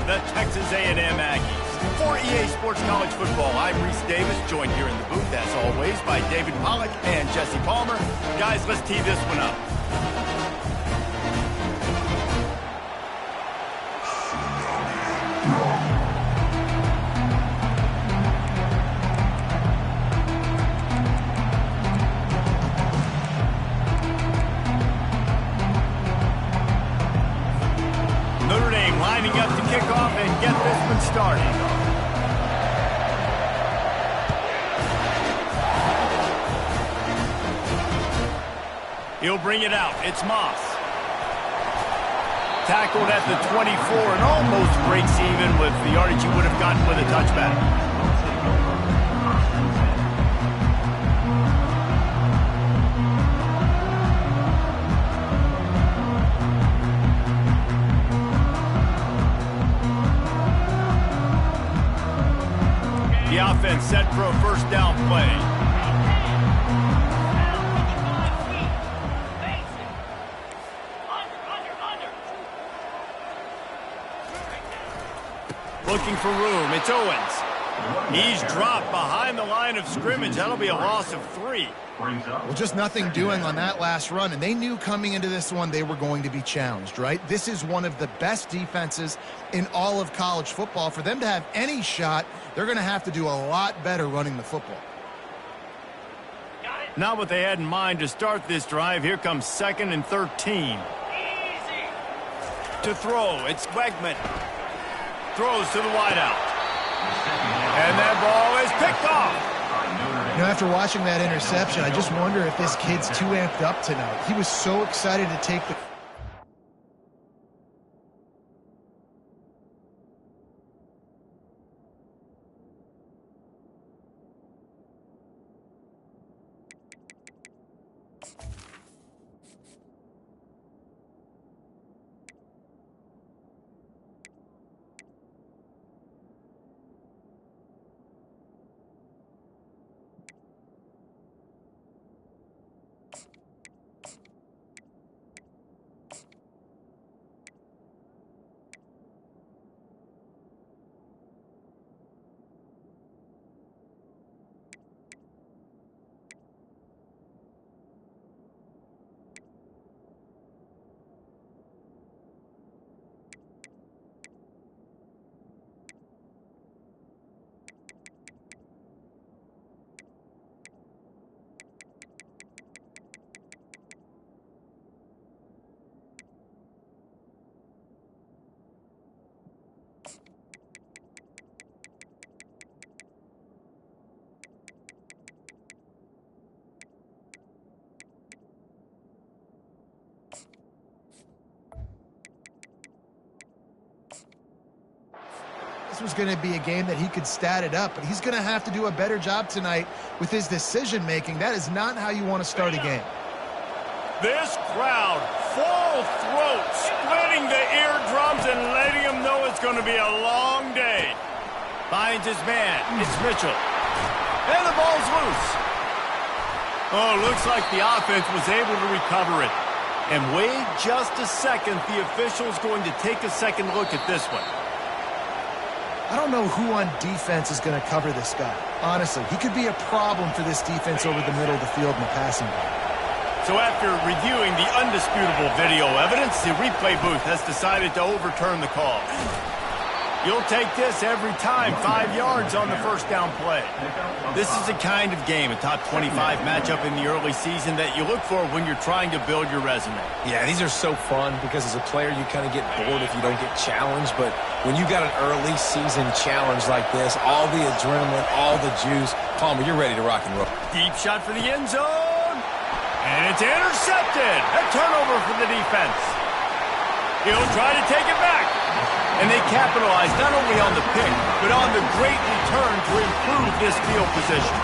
the Texas A&M Aggies. For EA Sports College Football, I'm Reese Davis, joined here in the booth, as always, by David Pollack and Jesse Palmer. Guys, let's tee this one up. Notre Dame lining up to kick off and get this one started. He'll bring it out. It's Moss. Tackled at the 24 and almost breaks even with the yardage he would have gotten with a touchback. The offense set for a first down play. Looking for room. It's Owens. He's dropped behind the line of scrimmage. That'll be a loss of 3. Well, just nothing doing on that last run, and they knew coming into this one they were going to be challenged, right? This is one of the best defenses in all of college football. For them to have any shot, they're going to have to do a lot better running the football. Not what they had in mind to start this drive. Here comes 2nd and 13. To throw, it's Wegman. Throws to the wideout. And that ball is picked off. You know, after watching that interception, I just wonder if this kid's too amped up tonight. He was so excited to take the... This was going to be a game that he could stat it up, but he's going to have to do a better job tonight with his decision-making. That is not how you want to start a game. This crowd, full throat, splitting the eardrums and letting him know it's going to be a long day. Finds his man. It's Mitchell. And the ball's loose. Oh, looks like the offense was able to recover it. And wait just a second. The official's going to take a second look at this one. I don't know who on defense is going to cover this guy. Honestly, he could be a problem for this defense over the middle of the field in the passing game. So after reviewing the undisputable video evidence, the replay booth has decided to overturn the call. You'll take this every time, 5 yards on the first down play. This is the kind of game, a top 25 matchup in the early season, that you look for when you're trying to build your resume. Yeah, these are so fun because as a player you kind of get bored if you don't get challenged, but when you got an early season challenge like this, all the adrenaline, all the juice, Palmer, you're ready to rock and roll. Deep shot for the end zone, and it's intercepted. A turnover for the defense. He'll try to take it back. And they capitalize not only on the pick, but on the great return to improve this field position.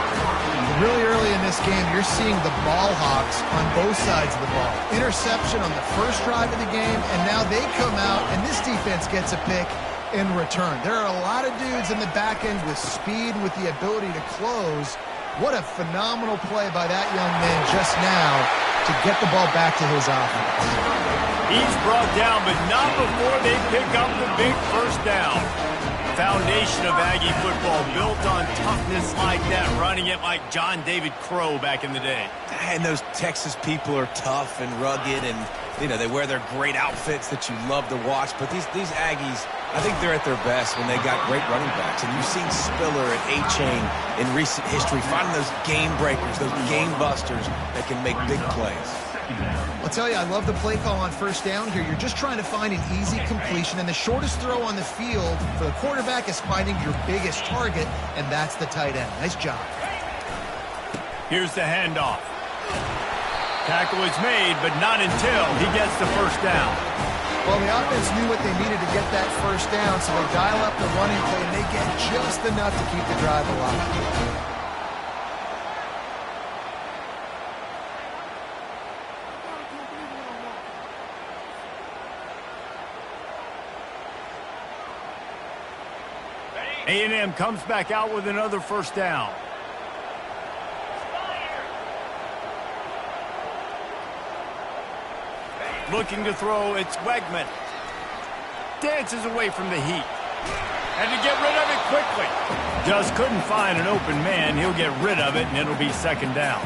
Really early in this game, you're seeing the ball hawks on both sides of the ball. Interception on the first drive of the game, and now they come out, and this defense gets a pick in return. There are a lot of dudes in the back end with speed, with the ability to close. What a phenomenal play by that young man just now to get the ball back to his offense. He's brought down, but not before they pick up the big first down. Foundation of Aggie football built on toughness like that, running it like John David Crow back in the day. And those Texas people are tough and rugged, and they wear their great outfits that you love to watch. But these Aggies, I think they're at their best when they got great running backs. And you've seen Spiller and A-Chain in recent history finding those game breakers, those game busters that can make big plays. I'll tell you, I love the play call on first down here. You're just trying to find an easy completion, and the shortest throw on the field for the quarterback is finding your biggest target, and that's the tight end. Nice job. Here's the handoff. Tackle is made, but not until he gets the first down. Well, the offense knew what they needed to get that first down, so they dial up the running play, and they get just enough to keep the drive alive. A&M comes back out with another first down. Looking to throw, it's Wegman. Dances away from the heat. Had to get rid of it quickly. Just couldn't find an open man. He'll get rid of it, and it'll be second down.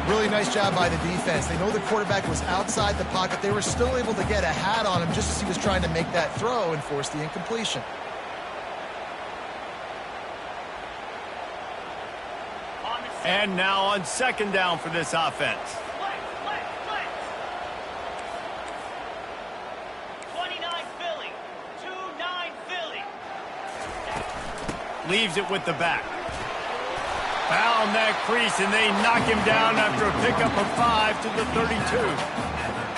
Really nice job by the defense. They know the quarterback was outside the pocket. They were still able to get a hat on him just as he was trying to make that throw and force the incompletion. And now on second down for this offense. 29 Philly. 2-9 Philly. Leaves it with the back. Found that crease, and they knock him down after a pickup of 5 to the 32.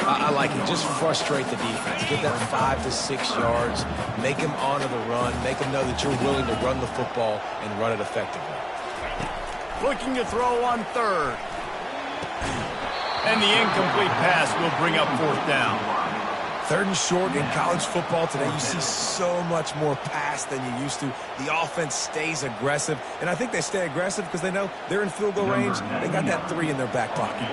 I like it. Just frustrate the defense. Get that 5 to 6 yards. Make them honor the run. Make them know that you're willing to run the football and run it effectively. Looking to throw on third. And the incomplete pass will bring up fourth down. Third and short in college football today, you see so much more pass than you used to. The offense stays aggressive, and I think they stay aggressive because they know they're in field goal range. They got that 3 in their back pocket.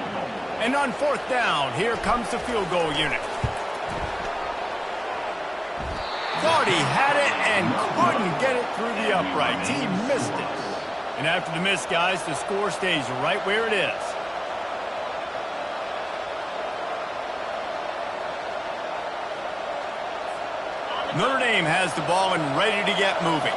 And on fourth down, here comes the field goal unit. Thought he had it and couldn't get it through the uprights. He missed it. And after the miss, guys, the score stays right where it is. Notre Dame has the ball and ready to get moving.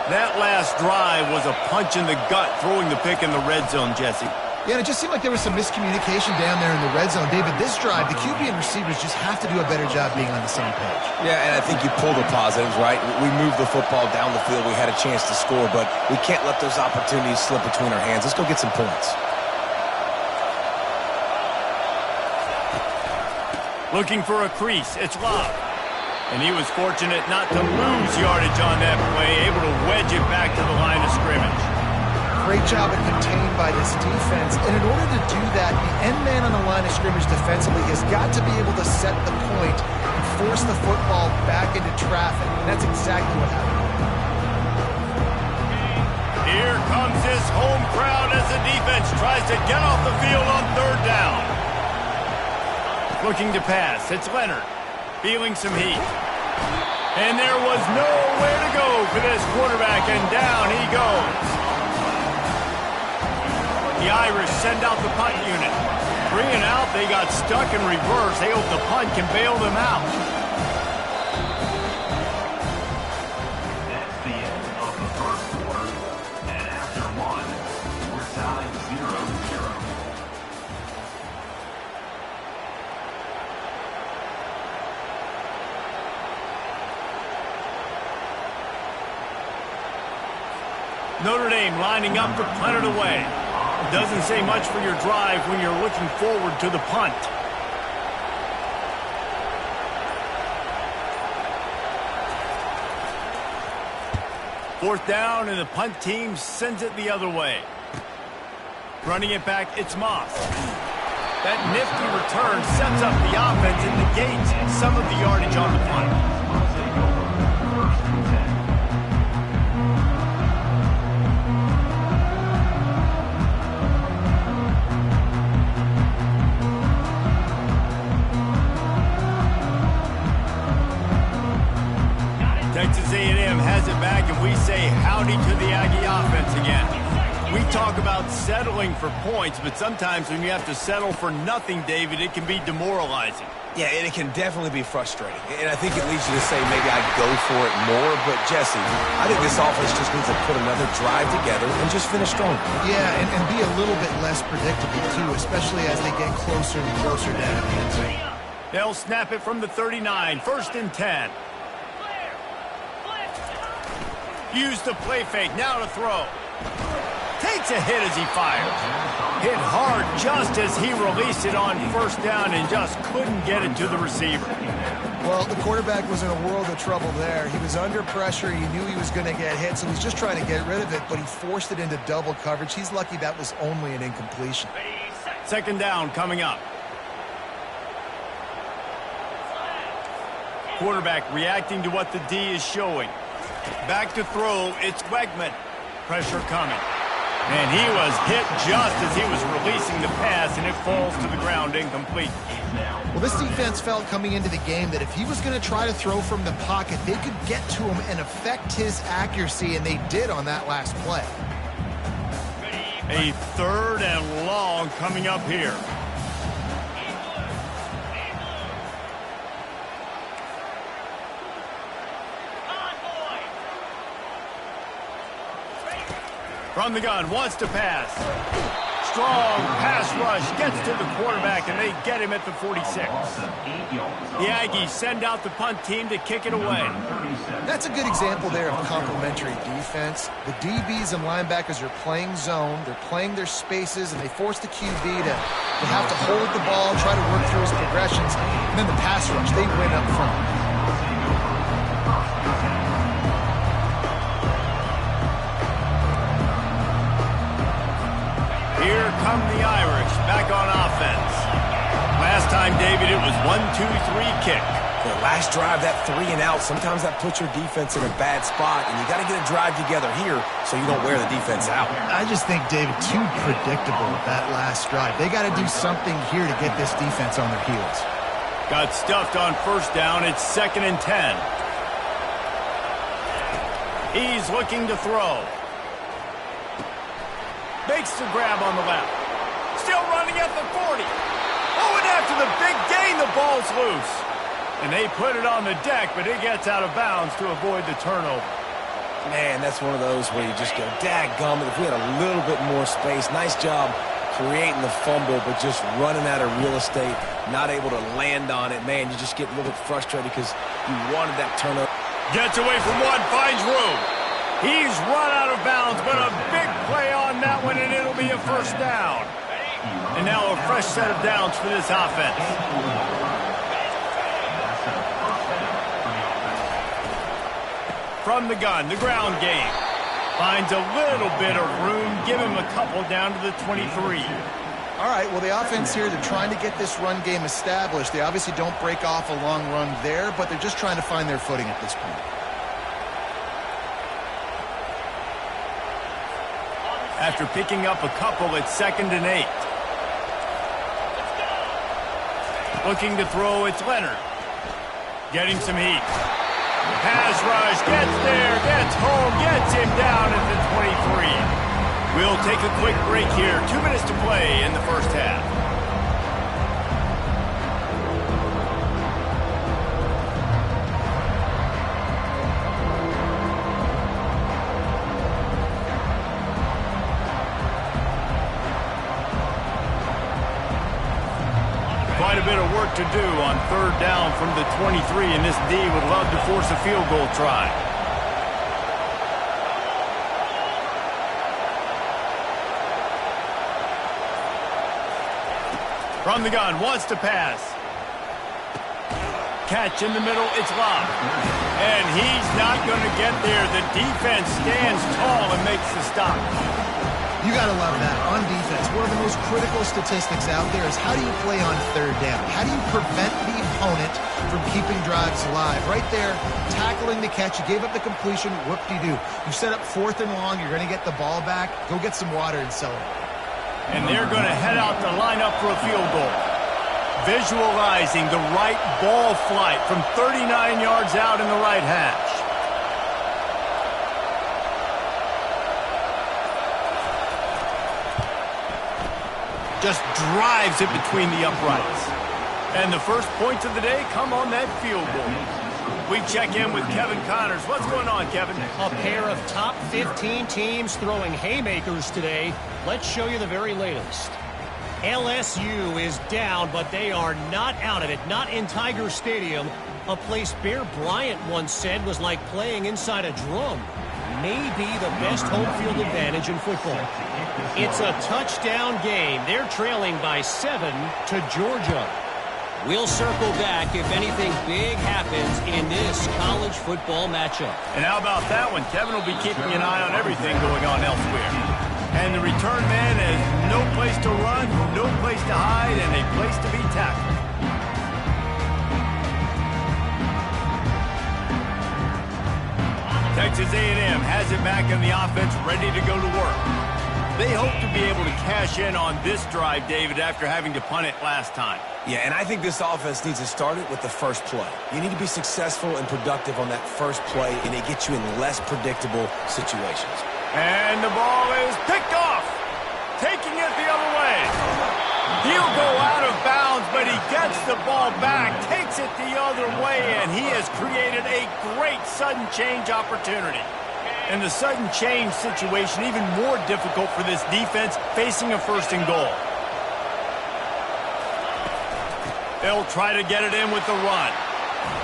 That last drive was a punch in the gut, throwing the pick in the red zone, Jesse. Yeah, and it just seemed like there was some miscommunication down there in the red zone. David, this drive, the QB and receivers just have to do a better job being on the same page. Yeah, and I think you pull the positives, right? We moved the football down the field. We had a chance to score, but we can't let those opportunities slip between our hands. Let's go get some points. Looking for a crease. It's Love. And he was fortunate not to lose yardage on that play, able to wedge it back to the line of scrimmage. Great job at contained by this defense. And in order to do that, the end man on the line of scrimmage defensively has got to be able to set the point and force the football back into traffic. And that's exactly what happened. Here comes his home crowd as the defense tries to get off the field on third down. Looking to pass. It's Leonard. Feeling some heat. And there was nowhere to go for this quarterback, and down he goes. The Irish send out the punt unit. Bringing out, they got stuck in reverse. They hope the punt can bail them out. That's the end of the first quarter. And after one, we're tied 0-0. Notre Dame lining up to punt it away. It doesn't say much for your drive when you're looking forward to the punt. Fourth down, and the punt team sends it the other way. Running it back, it's Moss. That nifty return sets up the offense and negates some of the yardage on the punt. Texas A&M has it back, and we say howdy to the Aggie offense again. We talk about settling for points, but sometimes when you have to settle for nothing, David, it can be demoralizing. Yeah, and it can definitely be frustrating. And I think it leads you to say maybe I'd go for it more. But, Jesse, I think this offense just needs to put another drive together and just finish strong. Yeah, and be a little bit less predictable, too, especially as they get closer and closer down the end zone. They'll snap it from the 39, 1st and 10. Use the play fake, now to throw. Takes a hit as he fires. Hit hard just as he released it on 1st down and just couldn't get it to the receiver. Well, the quarterback was in a world of trouble there. He was under pressure. He knew he was going to get hit, so he's just trying to get rid of it, but he forced it into double coverage. He's lucky that was only an incompletion. 2nd down coming up. Quarterback reacting to what the D is showing. Back to throw, it's Wegman. Pressure coming. And he was hit just as he was releasing the pass, and it falls to the ground incomplete. Well, this defense felt coming into the game that if he was going to try to throw from the pocket, they could get to him and affect his accuracy, and they did on that last play. A 3rd and long coming up here. From the gun, wants to pass. Strong pass rush, gets to the quarterback, and they get him at the 46. The Aggies send out the punt team to kick it away. That's a good example there of complementary defense. The DBs and linebackers are playing zone, they're playing their spaces, and they force the QB to have to hold the ball, try to work through his progressions, and then the pass rush, they win up front. Here come the Irish, back on offense. Last time, David, it was 1-2-3 kick. The last drive, that 3 and out, sometimes that puts your defense in a bad spot, and you got to get a drive together here so you don't wear the defense out. I just think, David, too predictable that last drive. They got to do something here to get this defense on their heels. Got stuffed on 1st down. It's 2nd and 10. He's looking to throw. Makes the grab on the left. Still running at the 40. Oh, and after the big gain, the ball's loose. And they put it on the deck, but it gets out of bounds to avoid the turnover. Man, that's one of those where you just go, dadgummit, if we had a little bit more space. Nice job creating the fumble, but just running out of real estate, not able to land on it. Man, you just get a little bit frustrated because you wanted that turnover. Gets away from one, finds room. He's run out of bounds, but a big play on that one, and it'll be a 1st down. And now a fresh set of downs for this offense. From the gun, the ground game. Finds a little bit of room, give him a couple down to the 23. All right, well, the offense here, they're trying to get this run game established. They obviously don't break off a long run there, but they're just trying to find their footing at this point. After picking up a couple, it's 2nd and 8. Looking to throw, it's Leonard. Getting some heat. Pass rush, gets there, gets home, gets him down at the 23. We'll take a quick break here. 2 minutes to play in the 1st half. Quite a bit of work to do on 3rd down from the 23, and this D would love to force a field goal try. From the gun, wants to pass. Catch in the middle, it's Love. And he's not going to get there. The defense stands tall and makes the stop. You got to love that. On defense, one of the most critical statistics out there is how do you play on 3rd down? How do you prevent the opponent from keeping drives alive? Right there, tackling the catch. You gave up the completion. Whoop-de-doo. You set up 4th and long. You're going to get the ball back. Go get some water and celebrate. And they're going to head out to line up for a field goal. Visualizing the right ball flight from 39 yards out in the right hash. just drives it between the uprights. And the first points of the day come on that field goal. We check in with Kevin Connors. What's going on, Kevin? A pair of top 15 teams throwing haymakers today. Let's show you the very latest. LSU is down, but they are not out of it. Not in Tiger Stadium, a place Bear Bryant once said was like playing inside a drum. Maybe the best home field advantage in football. It's a touchdown game. They're trailing by 7 to Georgia. We'll circle back if anything big happens in this college football matchup. And how about that one? Kevin will be keeping an eye on everything going on elsewhere. And the return man has no place to run, no place to hide, and a place to be tackled. Texas A&M has it back in the offense, ready to go to work. They hope to be able to cash in on this drive, David, after having to punt it last time. Yeah, and I think this offense needs to start it with the first play. You need to be successful and productive on that first play, and it gets you in less predictable situations. And the ball is picked off, taking it the other way. He'll go out of bounds, but he gets the ball back, takes it the other way, and he has created a great sudden change opportunity. And the sudden change situation even more difficult for this defense facing a first and goal. They'll try to get it in with the run.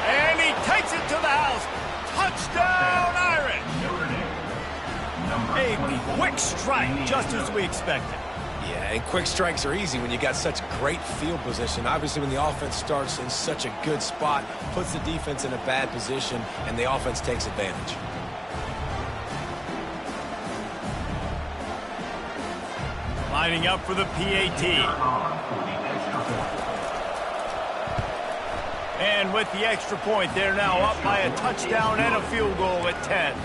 And he takes it to the house. Touchdown, Irish! A quick strike, just as we expected. Yeah, and quick strikes are easy when you got such great field position. Obviously, when the offense starts in such a good spot, puts the defense in a bad position, and the offense takes advantage. Lining up for the PAT. And with the extra point, they're now up by a touchdown and a field goal at 10.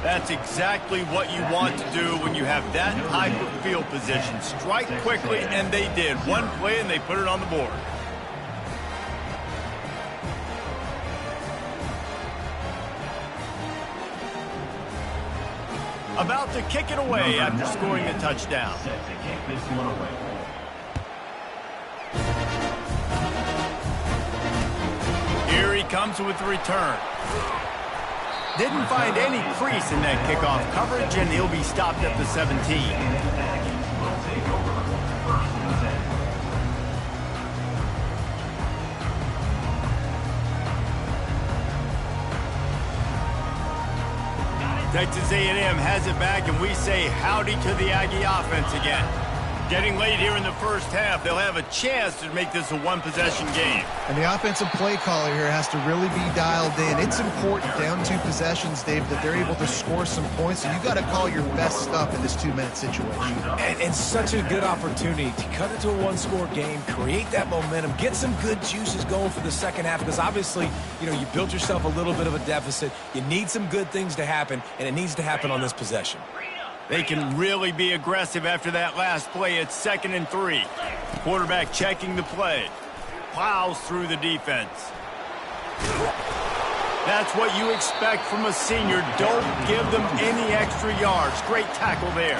That's exactly what you want to do when you have that type of field position. Strike quickly, and they did. One play, and they put it on the board. About to kick it away after scoring the touchdown. Here he comes with the return. Didn't find any crease in that kickoff coverage, and he'll be stopped at the 17. Texas A&M has it back, and we say howdy to the Aggie offense again. Getting late here in the first half, they'll have a chance to make this a one-possession game. And the offensive play caller here has to really be dialed in. It's important down 2 possessions, Dave, that they're able to score some points. And you got to call your best stuff in this 2-minute situation. And such a good opportunity to cut it to a one-score game, create that momentum, get some good juices going for the second half. Because obviously, you know, you built yourself a little bit of a deficit. You need some good things to happen, and it needs to happen on this possession. They can really be aggressive after that last play. It's 2nd and 3. Quarterback checking the play. Plows through the defense. That's what you expect from a senior. Don't give them any extra yards. Great tackle there.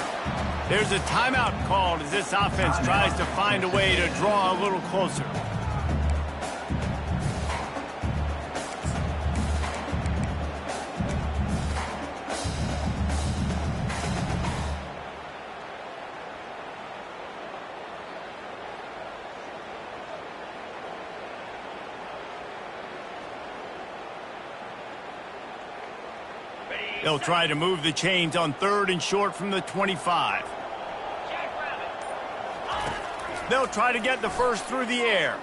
There's a timeout called as this offense tries to find a way to draw a little closer. They'll try to move the chains on 3rd and short from the 25. They'll try to get the first through the air.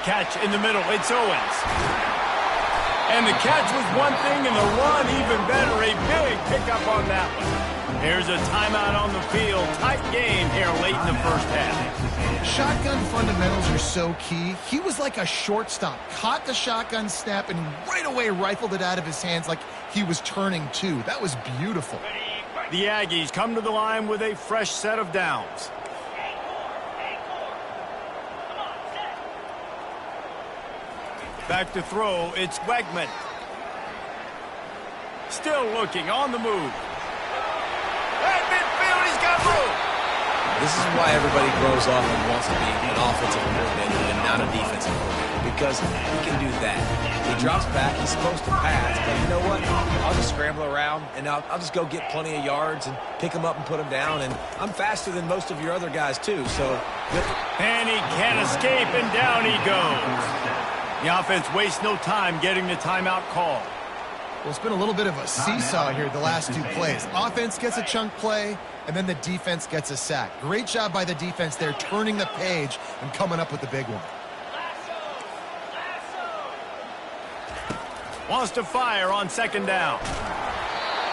Catch in the middle. It's Owens. And the catch was one thing, and the run even better. A big pickup on that one. Here's a timeout on the field. Tight game here late in the first half. Shotgun fundamentals are so key. He was like a shortstop. Caught the shotgun snap and right away rifled it out of his hands like he was turning two. That was beautiful. The Aggies come to the line with a fresh set of downs. Back to throw, it's Wegman. Still looking on the move. At midfield, he's got room. This is why everybody grows up and wants to be an offensive coordinator and not a defensive coordinator, because he can do that. He drops back, he's supposed to pass, but you know what? I'll just scramble around, and I'll just go get plenty of yards and pick them up and put them down, and I'm faster than most of your other guys, too, so... And he can't escape, and down he goes. The offense wastes no time getting the timeout call. Well, it's been a little bit of a seesaw here the last two plays. Offense gets a chunk play, and then the defense gets a sack. Great job by the defense there, turning the page and coming up with the big one. Wants to fire on second down.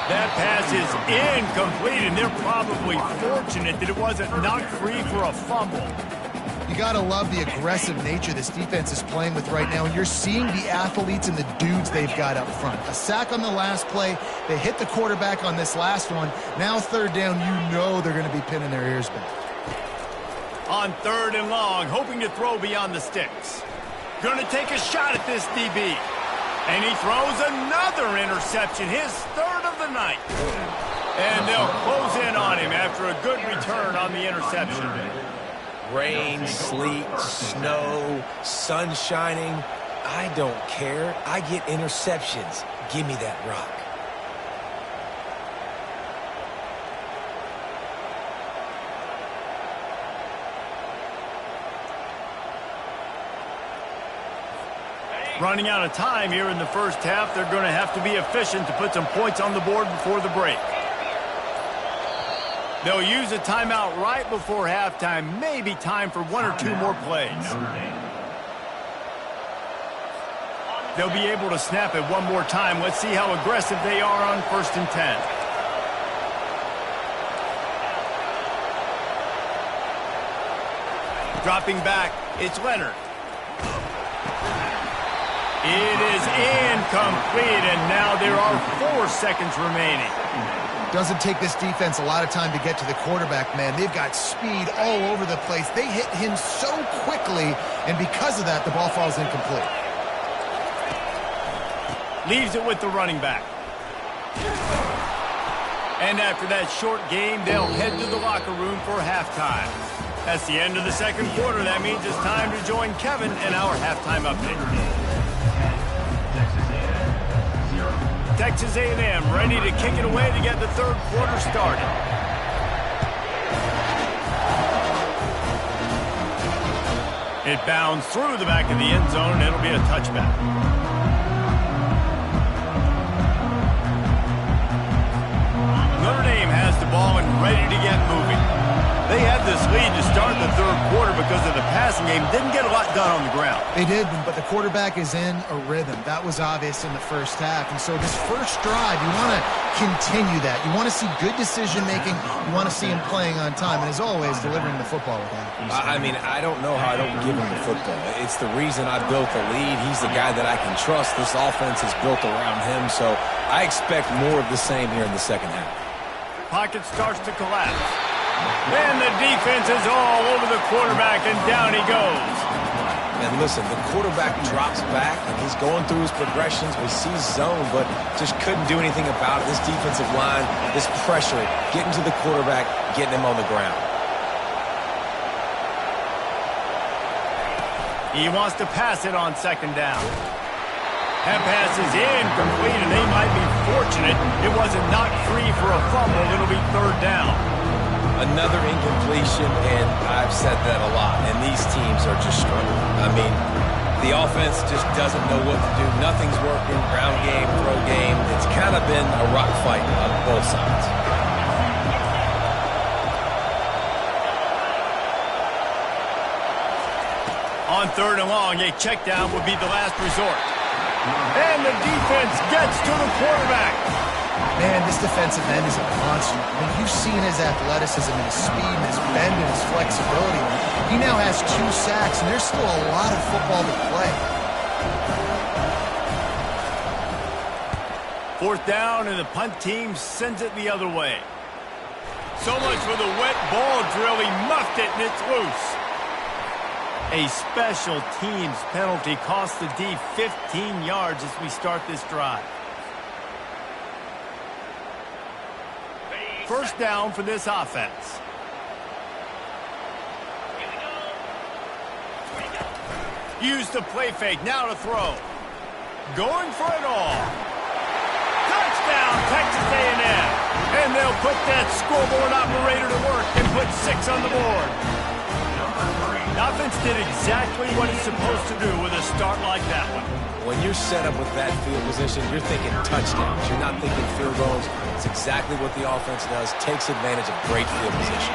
That pass is incomplete, and they're probably fortunate that it wasn't knocked free for a fumble. You got to love the aggressive nature this defense is playing with right now, and you're seeing the athletes and the dudes they've got up front. A sack on the last play. They hit the quarterback on this last one. Now third down, you know they're going to be pinning their ears back. On third and long, hoping to throw beyond the sticks. Going to take a shot at this DB. And he throws another interception, his third of the night. And they'll close in on him after a good return on the interception. Rain, sleet, snow, sun shining. I don't care. I get interceptions. Give me that rock. Running out of time here in the first half. They're going to have to be efficient to put some points on the board before the break. They'll use a timeout right before halftime. Maybe time for one or two more plays. They'll be able to snap it one more time. Let's see how aggressive they are on 1st and 10. Dropping back, it's Leonard. It is incomplete, and now there are 4 seconds remaining. Doesn't take this defense a lot of time to get to the quarterback, man. They've got speed all over the place. They hit him so quickly, and because of that, the ball falls incomplete. Leaves it with the running back. And after that short game, they'll head to the locker room for halftime. That's the end of the second quarter. That means it's time to join Kevin in our halftime update. Texas A&M ready to kick it away to get the third quarter started. It bounds through the back of the end zone, and it'll be a touchback. Notre Dame has the ball and ready to get moving. They had this lead to start the third quarter because of the passing game. Didn't get a lot done on the ground. They did, but the quarterback is in a rhythm. That was obvious in the first half. And so this first drive, you want to continue that. You want to see good decision-making. You want to see him playing on time. And as always, delivering the football with accuracy. I mean, I don't know how I don't give him the football. It's the reason I built the lead. He's the guy that I can trust. This offense is built around him. So I expect more of the same here in the second half. Pocket starts to collapse. And the defense is all over the quarterback, and down he goes. And listen, the quarterback drops back, and he's going through his progressions. We see zone, but just couldn't do anything about it. This defensive line, this pressure, getting to the quarterback, getting him on the ground. He wants to pass it on second down. That pass is incomplete, and they might be fortunate it wasn't knocked free for a fumble. It'll be third down. Another incompletion, and I've said that a lot, and these teams are just struggling. I mean, the offense just doesn't know what to do. Nothing's working. Ground game, throw game. It's kind of been a rock fight on both sides. On third and long, a check down would be the last resort. And the defense gets to the quarterback. Man, this defensive end is a monster. I mean, you've seen his athleticism and his speed and his bend and his flexibility. He now has 2 sacks, and there's still a lot of football to play. Fourth down, and the punt team sends it the other way. So much for the wet ball drill. He muffed it, and it's loose. A special teams penalty cost the D 15 yards as we start this drive. First down for this offense. Use the play fake. Now to throw. Going for it all. Touchdown, Texas A&M. And they'll put that scoreboard operator to work and put 6 on the board. The offense did exactly what it's supposed to do with a start like that one. When you're set up with that field position, you're thinking touchdowns. You're not thinking field goals. It's exactly what the offense does. Takes advantage of great field position.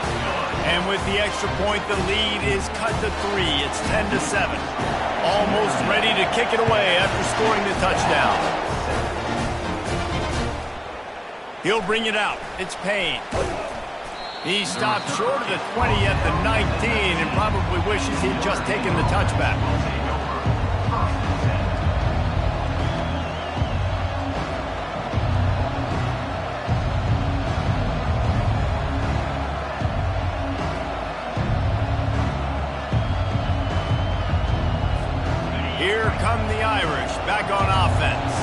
And with the extra point, the lead is cut to 3. It's 10-7. Almost ready to kick it away after scoring the touchdown. He'll bring it out. It's Payne. He stopped short of the 20 at the 19 and probably wishes he'd just taken the touchback. Here come the Irish back on offense.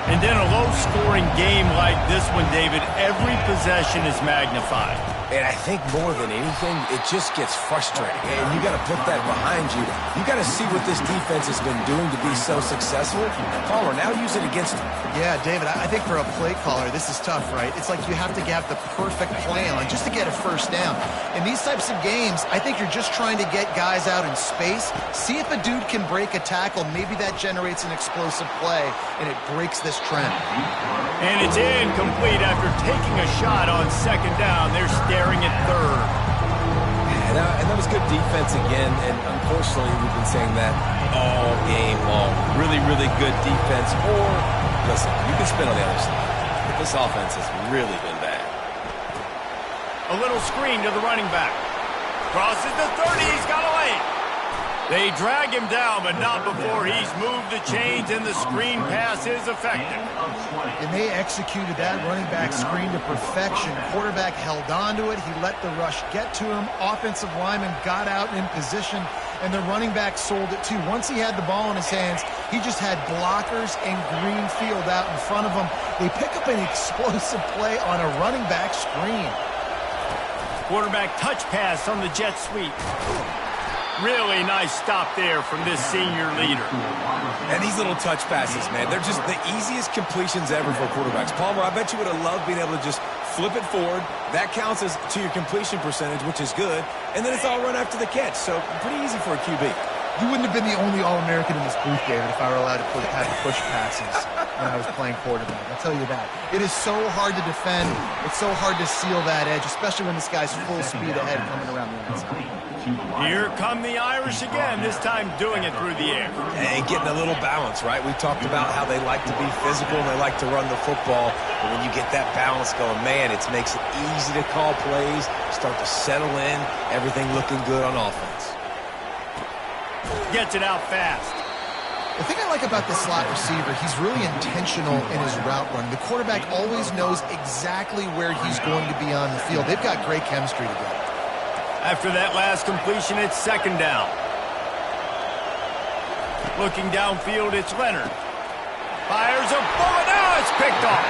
And in a low-scoring game like this one, David, every possession is magnified. And I think more than anything, it just gets frustrating. And you got to put that behind you. You got to see what this defense has been doing to be so successful. Palmer, now use it against them. Yeah, David, I think for a play caller, this is tough, right? It's like you have to have the perfect play on just to get a first down. In these types of games, I think you're just trying to get guys out in space, see if a dude can break a tackle. Maybe that generates an explosive play, and it breaks this trend. And it's incomplete after taking a shot on second down. They're staring at third. And that was good defense again, and unfortunately we've been saying that all game long. Really, really good defense. Or, listen, you can spin on the other side. But this offense has really been bad. A little screen to the running back. Crosses the 30. He's got a lane. They drag him down, but not before he's moved the chains, and the screen pass is effective. And they executed that running back screen to perfection. Quarterback held on to it. He let the rush get to him. Offensive lineman got out in position, and the running back sold it too. Once he had the ball in his hands, he just had blockers and green field out in front of him. They pick up an explosive play on a running back screen. Quarterback touch pass on the jet sweep. Really nice stop there from this senior leader. And these little touch passes, man, they're just the easiest completions ever for quarterbacks. Palmer, I bet you would have loved being able to just flip it forward. That counts as to your completion percentage, which is good. And then it's all run after the catch. So pretty easy for a QB. You wouldn't have been the only All-American in this booth, David, if I were allowed to have push passes when I was playing quarterback. I'll tell you that. It is so hard to defend. It's so hard to seal that edge, especially when this guy's full speed ahead coming around the inside. Here come the Irish again, this time doing it through the air. And getting a little balance, right? We talked about how they like to be physical and they like to run the football. But when you get that balance going, man, it makes it easy to call plays, start to settle in, everything looking good on offense. Gets it out fast. The thing I like about the slot receiver, he's really intentional in his route run. The quarterback always knows exactly where he's going to be on the field. They've got great chemistry together. After that last completion, it's second down. Looking downfield, it's Leonard. Fires a bullet. Now it's picked off.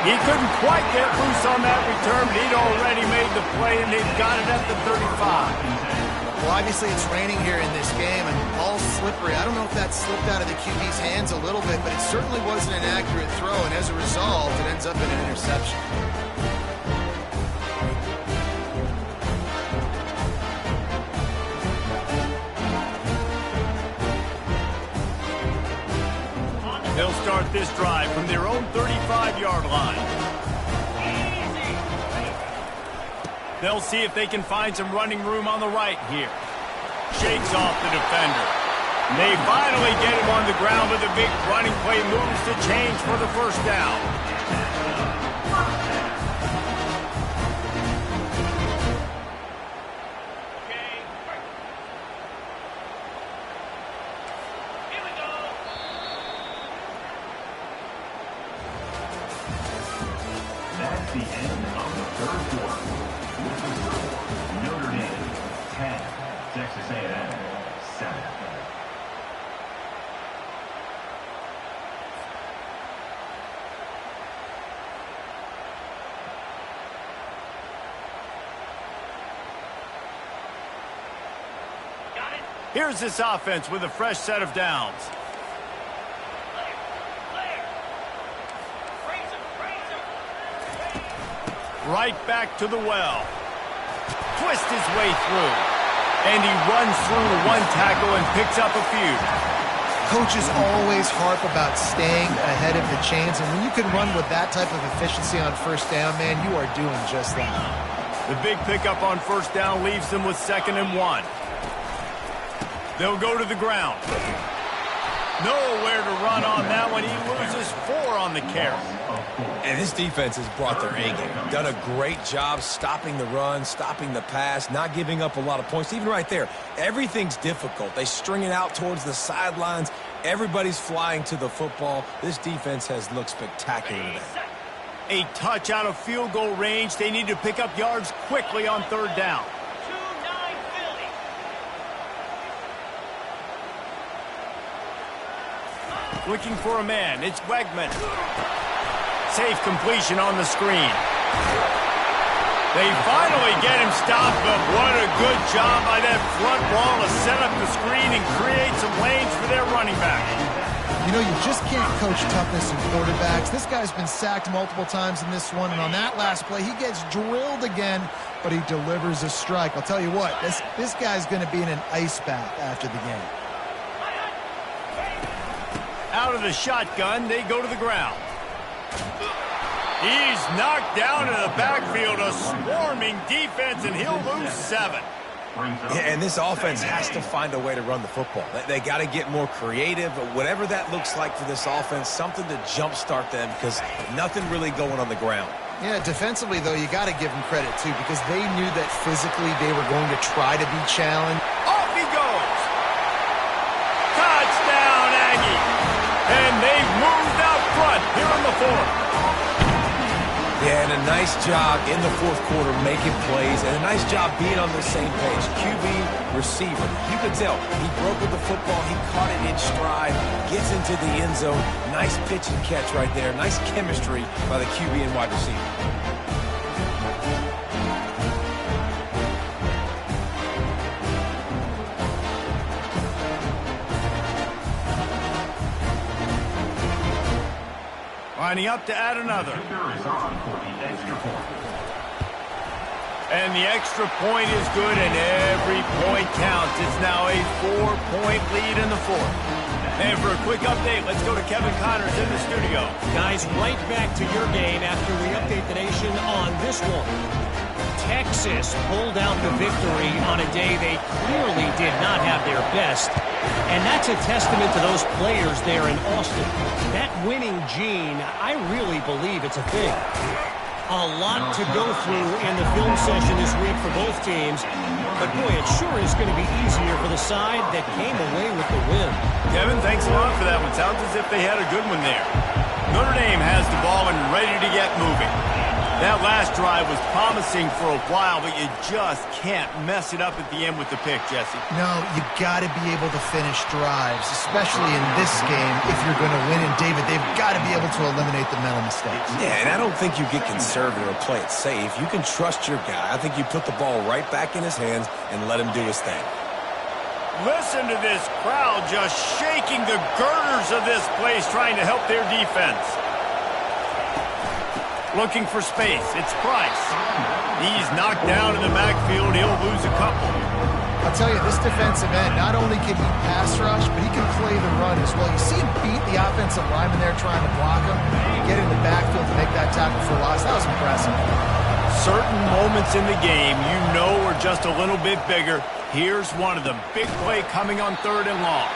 He couldn't quite get loose on that return, but he'd already made the play, and they've got it at the 35. Well, obviously it's raining here in this game, and ball's slippery. I don't know if that slipped out of the QB's hands a little bit, but it certainly wasn't an accurate throw, and as a result, it ends up in an interception. They'll start this drive from their own 35-yard line. They'll see if they can find some running room on the right here. Shakes off the defender. They finally get him on the ground with a big running play, moves the chains for the first down. That's the end of the third quarter. With the score, Notre Dame 10, Texas A&M 7. Got it? Here's this offense with a fresh set of downs. Right back to the well. Twist his way through. And he runs through one tackle and picks up a few. Coaches always harp about staying ahead of the chains, and when you can run with that type of efficiency on first down, man, you are doing just that. The big pickup on first down leaves them with 2nd and 1. They'll go to the ground. Nowhere to run on that one. He loses 4 on the carry. And this defense has brought their A game. Done a great job stopping the run, stopping the pass, not giving up a lot of points. Even right there, everything's difficult. They string it out towards the sidelines. Everybody's flying to the football. This defense has looked spectacular today. A touch out of field goal range. They need to pick up yards quickly on 3rd down. 2-9 Philly. Looking for a man. It's Wegman. Safe completion on the screen. They finally get him stopped, but what a good job by that front wall to set up the screen and create some lanes for their running back. You know, you just can't coach toughness in quarterbacks. This guy's been sacked multiple times in this one, and on that last play, he gets drilled again, but he delivers a strike. I'll tell you what, this guy's going to be in an ice bath after the game. Out of the shotgun, they go to the ground. He's knocked down in the backfield, a swarming defense, and he'll lose 7. Yeah, and this offense has to find a way to run the football. They got to get more creative, whatever that looks like for this offense, something to jumpstart them because nothing really going on the ground. Yeah, defensively, though, you got to give them credit, too, because they knew that physically they were going to try to be challenged. Off he goes. Touchdown, Aggie. And they've moved out front here in the 4th. Yeah, and a nice job in the 4th quarter making plays, and a nice job being on the same page. QB, receiver. You can tell he broke with the football. He caught it in stride, gets into the end zone. Nice pitch and catch right there. Nice chemistry by the QB and wide receiver. Lining up to add another. And the extra point is good, and every point counts. It's now a 4-point lead in the 4th. And for a quick update, let's go to Kevin Connors in the studio. Guys, right back to your game after we update the nation on this one. Texas pulled out the victory on a day they clearly did not have their best. And that's a testament to those players there in Austin. That winning gene, I really believe it's a thing. A lot to go through in the film session this week for both teams. But boy, it sure is going to be easier for the side that came away with the win. Kevin, thanks a lot for that one. Sounds as if they had a good one there. Notre Dame has the ball and ready to get moving. That last drive was promising for a while, but you just can't mess it up at the end with the pick, Jesse. No, you got to be able to finish drives, especially in this game if you're going to win. And, David, they've got to be able to eliminate the mental mistakes. Yeah, and I don't think you get conservative or play it safe. You can trust your guy. I think you put the ball right back in his hands and let him do his thing. Listen to this crowd just shaking the girders of this place, trying to help their defense. Looking for space. It's Price. He's knocked down in the backfield. He'll lose a couple. I'll tell you, this defensive end, not only can he pass rush, but he can play the run as well. You see him beat the offensive lineman there trying to block him, get in the backfield to make that tackle for loss. That was impressive. Certain moments in the game you know are just a little bit bigger. Here's one of them. Big play coming on 3rd and long.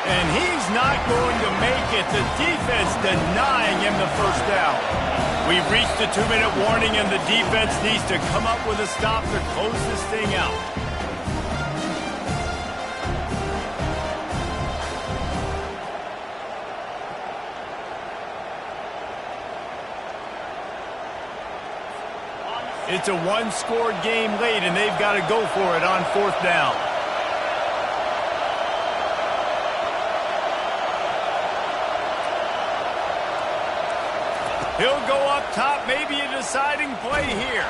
And he's not going to make it. The defense denying him the first down. We've reached the 2-minute warning, and the defense needs to come up with a stop to close this thing out. It's a one-score game late, and they've got to go for it on 4th down. He'll go up top, maybe a deciding play here.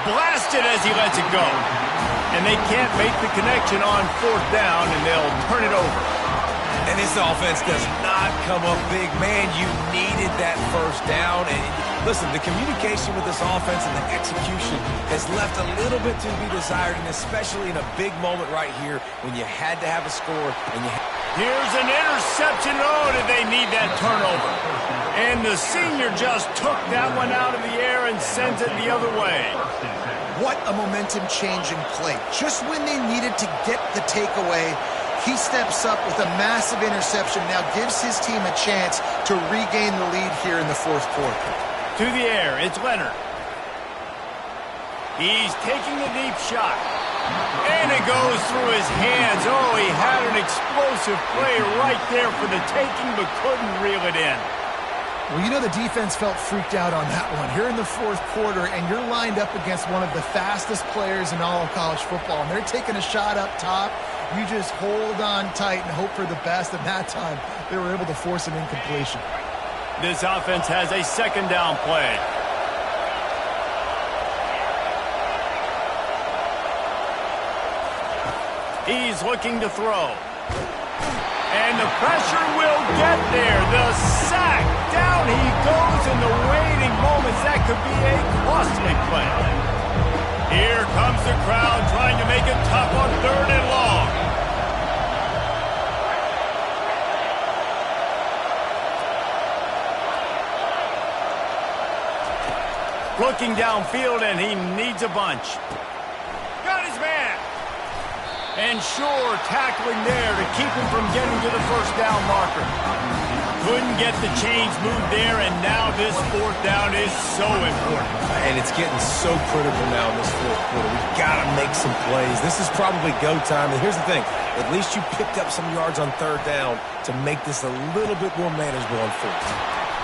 Blasted as he lets it go. and they can't make the connection on fourth down, and they'll turn it over. And this offense does not come up big. Man, you needed that first down. And listen, the communication with this offense and the execution has left a little bit to be desired, and especially in a big moment right here when you had to have a score. And here's an interception. Oh, did they need that turnover? And the senior just took that one out of the air and sent it the other way. What a momentum-changing play. Just when they needed to get the takeaway, he steps up with a massive interception, now gives his team a chance to regain the lead here in the fourth quarter. To the air, it's Leonard. He's taking a deep shot. And it goes through his hands. Oh, he had an explosive play right there for the taking, but couldn't reel it in. Well, you know the defense felt freaked out on that one. Here in the fourth quarter, and you're lined up against one of the fastest players in all of college football, and they're taking a shot up top. You just hold on tight and hope for the best, and that time they were able to force an incompletion. This offense has a second down play. He's looking to throw. And the pressure will get there. The sack. Down he goes in the waiting moments. That could be a costly play. Here comes the crowd trying to make it tough on third and long. Looking downfield, and he needs a bunch. Got his man. And sure, tackling there to keep him from getting to the first down marker. Couldn't get the chains moved there, and now this fourth down is so important. And it's getting so critical now in this fourth quarter. We've got to make some plays. This is probably go time. And here's the thing. At least you picked up some yards on third down to make this a little bit more manageable on fourth.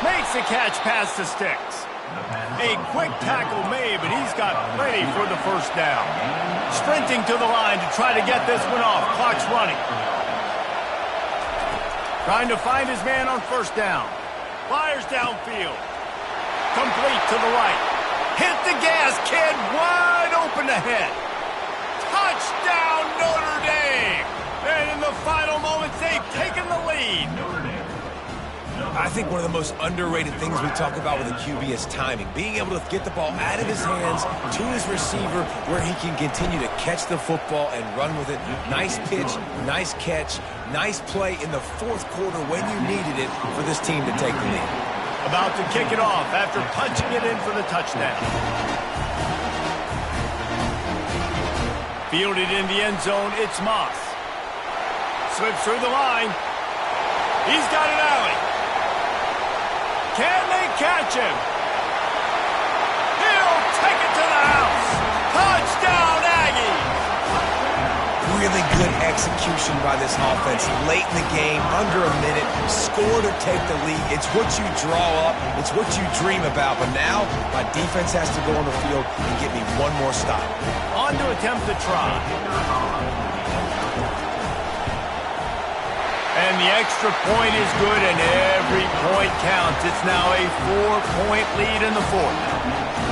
Makes the catch past the sticks. A quick tackle made, but he's got plenty for the first down. Sprinting to the line to try to get this one off. Clock's running. Trying to find his man on first down. Fires downfield. Complete to the right. Hit the gas, kid. Wide open ahead. Touchdown, Notre Dame. And in the final moments, they've taken the lead. I think one of the most underrated things we talk about with a QB is timing. Being able to get the ball out of his hands to his receiver where he can continue to catch the football and run with it. Nice pitch, nice catch, nice play in the fourth quarter when you needed it for this team to take the lead. About to kick it off after punching it in for the touchdown. Fielded in the end zone, it's Moss. Slips through the line. He's got an alley. Can they catch him? He'll take it to the house. Touchdown, Aggies! Really good execution by this offense. Late in the game, under a minute, score to take the lead. It's what you draw up. It's what you dream about. But now, my defense has to go on the field and get me one more stop. On to attempt the try. And the extra point is good, and every point counts. It's now a 4-point lead in the fourth.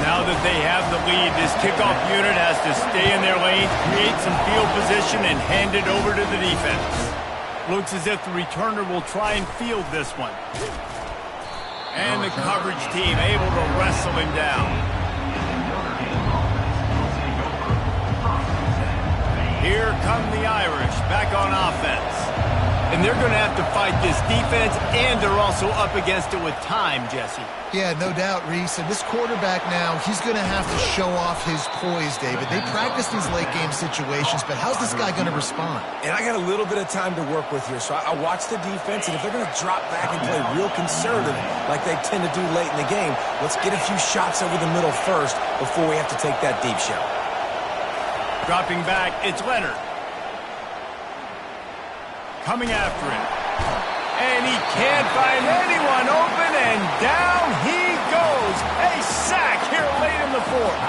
Now that they have the lead, this kickoff unit has to stay in their lane, create some field position, and hand it over to the defense. Looks as if the returner will try and field this one. And the coverage team able to wrestle him down. Here come the Irish back on offense. And they're going to have to fight this defense, and they're also up against it with time, Jesse. Yeah, no doubt, Reese. And this quarterback now, he's going to have to show off his poise, David. They practice these late-game situations, but how's this guy going to respond? And I got a little bit of time to work with here, so I watch the defense, and if they're going to drop back and play real conservative like they tend to do late in the game, let's get a few shots over the middle first before we have to take that deep shot. Dropping back, it's Leonard. Coming after him. And he can't find anyone open, and down he goes. A sack here late in the fourth.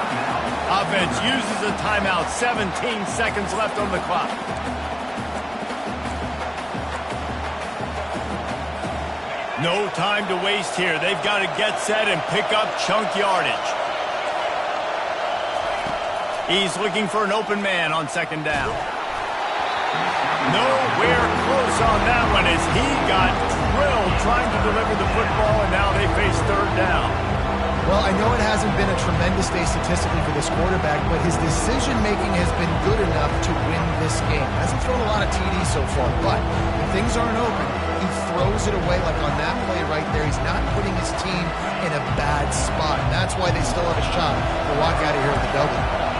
Offense uses a timeout. 17 seconds left on the clock. No time to waste here. They've got to get set and pick up chunk yardage. He's looking for an open man on second down. Nowhere close on that one as he got drilled trying to deliver the football, and now they face third down. Well, I know it hasn't been a tremendous day statistically for this quarterback, but his decision-making has been good enough to win this game. Hasn't thrown a lot of TDs so far, but when things aren't open, he throws it away like on that play right there. He's not putting his team in a bad spot, and that's why they still have a shot to walk out of here with a W.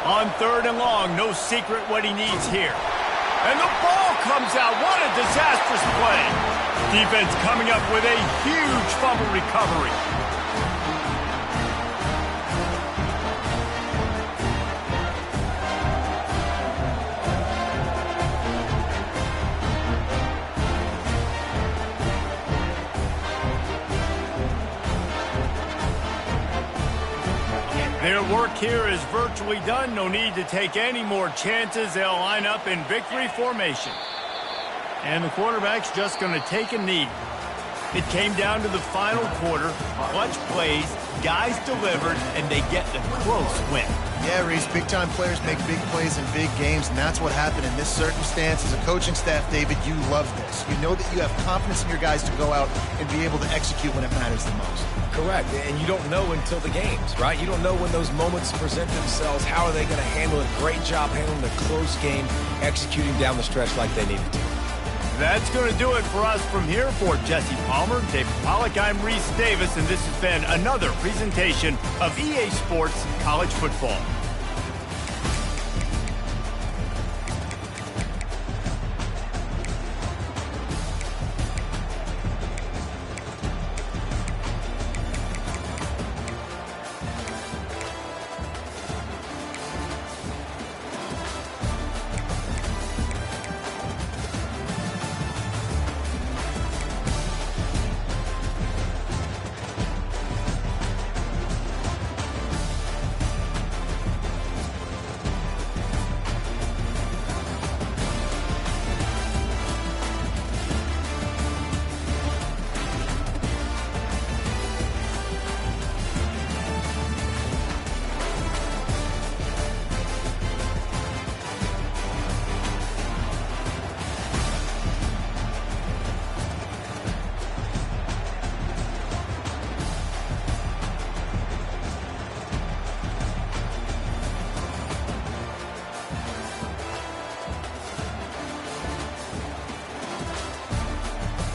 On third and long, no secret what he needs here. And the ball comes out. What a disastrous play. Defense coming up with a huge fumble recovery. Their work here is virtually done. No need to take any more chances. They'll line up in victory formation. And the quarterback's just going to take a knee. It came down to the final quarter. Clutch plays, guys delivered, and they get the close win. Yeah, Reese, big-time players make big plays in big games, and that's what happened in this circumstance. As a coaching staff, David, you love this. You know that you have confidence in your guys to go out and be able to execute when it matters the most. Correct, and you don't know until the games, right? You don't know when those moments present themselves. How are they going to handle it? Great job handling the close game, executing down the stretch like they needed to. That's going to do it for us from here. For Jesse Palmer, David Pollack, I'm Reese Davis, and this has been another presentation of EA Sports College Football.